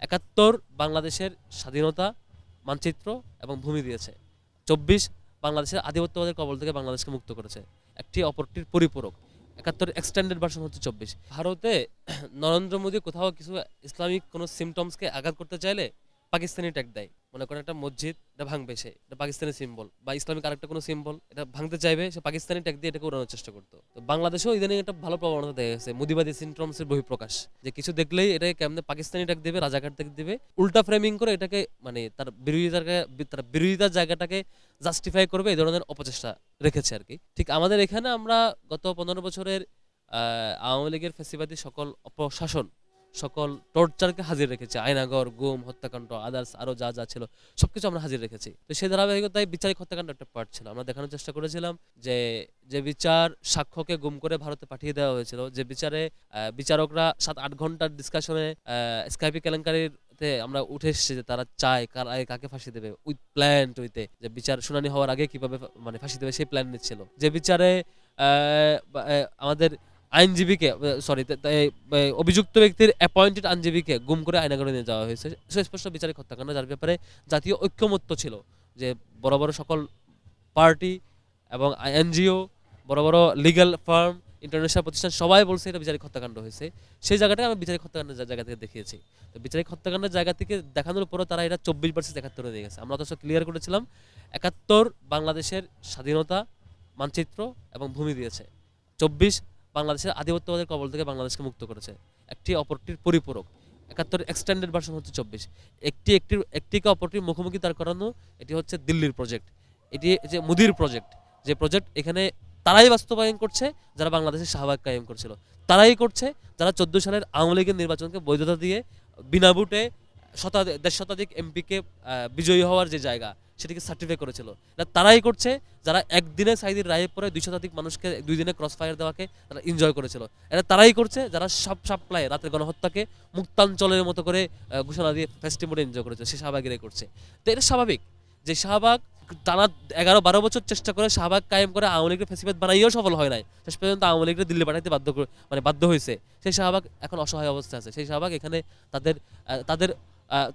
৭১ বাংলাদেশের স্বাধীনতা মানচিত্র এবং ভূমি দিয়েছে। ২৪ বাংলাদেশের আধিপত্যবাদের কবল থেকে বাংলাদেশকে মুক্ত করেছে। একটি অপরটির পরিপূরক। ৭১ এক্সটেন্ডেড ভার্সন হচ্ছে ২৪। ভারতে নরেন্দ্র মোদী কোথাও কিছু ইসলামিক কোনো সিমটমসকে আঘাত করতে চাইলে পাকিস্তানি ট্যাগ দেয়। মনে করেন একটা মসজিদ, এটা ভাঙবে সে, এটা পাকিস্তানি সিম্বল, বা ইসলামিক আরেকটা কোনো সিম্বল এটা ভাঙতে চাইবে, সে পাকিস্তানি ট্যাগ দিয়ে এটাকে উড়ানোর চেষ্টা করতো। তো বাংলাদেশেও ইদানিং একটা ভালো প্রবণতা দেখা গেছে, মোদিবাদী সিমটমসের বহিঃপ্রকাশ, যে কিছু দেখলেই এটাকে কেমনে পাকিস্তানি ট্যাগ দিবে, রাজাকার ট্যাগ দিবে, উল্টা ফ্রেমিং করে এটাকে মানে তার বিরোধিতার জায়গাটাকে জাস্টিফাই করবে, এই ধরনের অপচেষ্টা রেখেছে আর কি। ঠিক আমাদের এখানে আমরা গত ১৫ বছরের আওয়ামী লীগের ফ্যাসিবাদী সকল অপশাসন, সকল টর্চারকে হাজির রেখেছি। আয়নাগর, গুম, হত্যাকাণ্ড, আদার্স আরো যা যা ছিল সবকিছু আমরা হাজির রেখেছি। তো সেই ধারাবাহিকতায় বিচারিক হত্যাকাণ্ড একটা পার্ট ছিল। আমরা দেখানোর চেষ্টা করেছিলাম যে যে বিচার সাক্ষ্যকে গুম করে ভারতে পাঠিয়ে দেওয়া হয়েছিল, যে বিচারে বিচারকরা ৭-৮ ঘন্টার ডিসকাশনে স্কাইপি কেলেঙ্কারির আমরা উঠে এসেছি যে তারা চায় কাকে ফাঁসি দেবে, উইথ প্ল্যান টুইতে, যে বিচার শুনানি হওয়ার আগে কিভাবে মানে ফাঁসি দেবে সেই প্ল্যান নিচ্ছিল। যে বিচারে আমাদের আইনজীবীকে সরি অভিযুক্ত ব্যক্তির অ্যাপয়েন্টেড আইনজীবীকে গুম করে আয়নাঘরে নিয়ে যাওয়া হয়েছে, সুস্পষ্ট বিচারিক হত্যাকাণ্ড, যার ব্যাপারে জাতীয় ঐক্যমত্য ছিল, যে বড় বড় সকল পার্টি এবং এনজিও, বড় বড় লিগ্যাল ফার্ম, ইন্টারন্যাশনাল প্রতিষ্ঠান সবাই বলছে এটা বিচারিক হত্যাকাণ্ড হয়েছে। সেই জায়গাটাকে আমি বিচারিক হত্যাকাণ্ডের জায়গা থেকে দেখিয়েছি। তো বিচারিক হত্যাকাণ্ডের জায়গা থেকে দেখানোর পরও তারা এটা ২৪ ভার্সেস ৭১ নিয়ে গেছে। আমরা অথচ ক্লিয়ার করেছিলাম ৭১ বাংলাদেশের স্বাধীনতা মানচিত্র এবং ভূমি দিয়েছে। ২৪ বাংলাদেশের আধিপত্যবাদের কবল থেকে বাংলাদেশকে মুক্ত করেছে। একটি অপরটির পরিপূরক। ৭১ এক্সটেন্ডেড ভার্সন হচ্ছে ২৪। একটিকে অপরটির মুখোমুখি দাঁড় করানো, এটি হচ্ছে দিল্লির প্রজেক্ট, এটি যে মোদির প্রজেক্ট, যে প্রজেক্ট এখানে তারাই বাস্তবায়ন করছে যারা বাংলাদেশের শাহবাগ কায়েম করছিল, তারাই করছে যারা ১৪ সালের আওয়ামী লীগের নির্বাচনকে বৈধতা দিয়ে বিনা ভোটে ১০ শতাধিক এমপিকে বিজয়ী হওয়ার যে জায়গা সেটিকে সার্টিফাই করেছিল, তারাই করছে যারা একদিনে সাইদির রায়ের পরে ২ শতাধিক মানুষকে ২ দিনে ক্রস ফায়ার দেওয়াকে তারা এনজয় করেছিল, এটা তারাই করছে যারা সব সাপ্লাই রাতের গণহত্যাকে মুক্তাঞ্চলের মতো করে ঘোষণা দিয়ে ফেস্টিভ্যাল এনজয় করেছে, সে শাহবাগেরাই করছে। তো এটা স্বাভাবিক যে শাহবাগ টানা ১১-১২ বছর চেষ্টা করে শাহবাগ কায়েম করে আওয়ামী লীগের ফেসিবাদ বানাইও সফল হয় নাই, শেষ পর্যন্ত আওয়ামী লীগের দিল্লি পাঠাইতে বাধ্য হয়েছে। সেই শাহবাগ এখন অসহায় অবস্থায় আছে। সেই শাহবাগ এখানে তাদের তাদের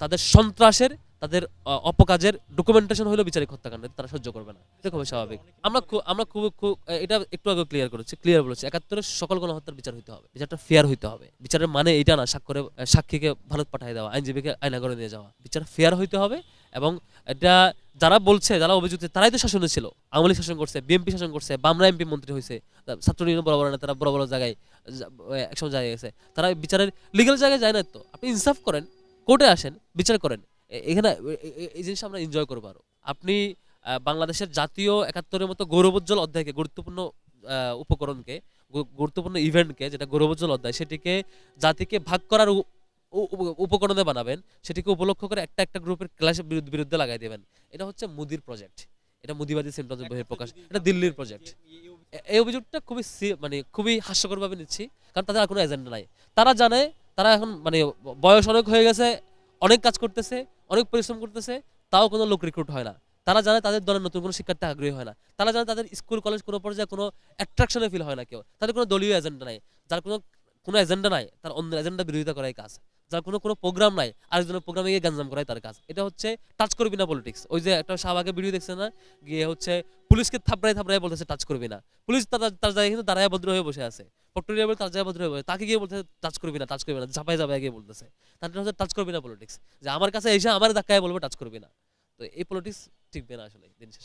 তাদের সন্ত্রাসের, তাদের অপকাজের ডকুমেন্টেশন হলো বিচারিক হত্যাকাণ্ড, তারা সহ্য করবে না, এটা খুবই স্বাভাবিক। আমরা খুব এটা একটু আগে ক্লিয়ার বলেছি ৭১-এর সকল গণহত্যার বিচার হইতে হবে, বিচারটা ফেয়ার হইতে হবে। বিচারের মানে এটা না সাক্ষীকে ভারত পাঠিয়ে দেওয়া, আইনজীবীকে আয়নাঘরে নিয়ে যাওয়া। বিচার ফেয়ার হইতে হবে। এবং এটা যারা বলছে, যারা অভিযুক্ত, তারাই তো শাসনে ছিল। আওয়ামী লীগ শাসন করছে, বিএনপি শাসন করছে, বামরা এমপি মন্ত্রী হয়েছে, ছাত্র ইউনিয়ন বড় বড় না, তারা বড় বড় জায়গায় একসময় জায়গায় গেছে, তারা বিচারের লিগ্যাল জায়গায় যায় না। তো আপনি ইনসাফ করেন, কোর্টে আসেন, বিচার করেন। এখানে এই জিনিস আমরা এনজয় করবো আরো। আপনি বাংলাদেশের জাতীয় ৭১-এর মতো গৌরবোজ্জ্বল অধ্যায়কে, গুরুত্বপূর্ণ উপকরণকে, গুরুত্বপূর্ণ ইভেন্টকে, যেটা গৌরবোজ্জ্বল অধ্যায়, সেটিকে জাতিকে ভাগ করার উপকরণে বানাবেন, সেটিকে উপলক্ষ করে একটা গ্রুপের ক্লাসের বিরুদ্ধে লাগাই দেবেন। এটা হচ্ছে মোদির প্রজেক্ট, এটা মোদিবাদী সিমটমসের বহিঃপ্রকাশ, এটা দিল্লির প্রজেক্ট। এই অভিযোগটা খুবই হাস্যকরভাবে নিচ্ছি, কারণ তাদের আর কোনো এজেন্ডা নাই। তারা জানে তারা এখন বয়স অনেক হয়ে গেছে, অনেক কাজ করতেছে, অনেক পরিশ্রম করতেছে, তাও কোনো লোক রিক্রুট হয় না। তারা জানে তাদের দলের নতুন কোনো শিক্ষার্থী আগ্রহী হয় না। তারা জানে তাদের স্কুল কলেজ কোনো পর্যায়ে কোনো অ্যাট্রাকশনে ফিল হয় না কেউ। তাদের কোনো দলীয় এজেন্ডা নাই। যার কোনো এজেন্ডা নাই, তার অন্য এজেন্ডা বিরোধিতা করাই কাজ। যার কোনো প্রোগ্রাম নাই, আরেকজনের প্রোগ্রামে গিয়ে গাঞ্জাম করাই তার কাজ। এটা হচ্ছে টাচ করবি না পলিটিক্স। ওই যে একটা শাহবাগের ভিডিও দেখছে না, গিয়ে হচ্ছে পুলিশকে থাপড়ায় বলতেছে টাচ করবি না। পুলিশ তার জায়গায় কিন্তু দাঁড়ায় ভদ্র হয়ে বসে আছে। পক্টোরিয়া বলে তার জায়গায় ভদ্র হয়ে বসে, তাকে গিয়ে বলতেছে টাচ করবি না, ঝাপায় গিয়ে বলতেছে। তাদের হচ্ছে টাচ করবি না পলিটিক্স, যে আমার কাছে এসে আমার ধাক্কায় বলবো টাচ করবি না। তো এই পলিটিক্স টিকবে না আসলে দিন শেষে।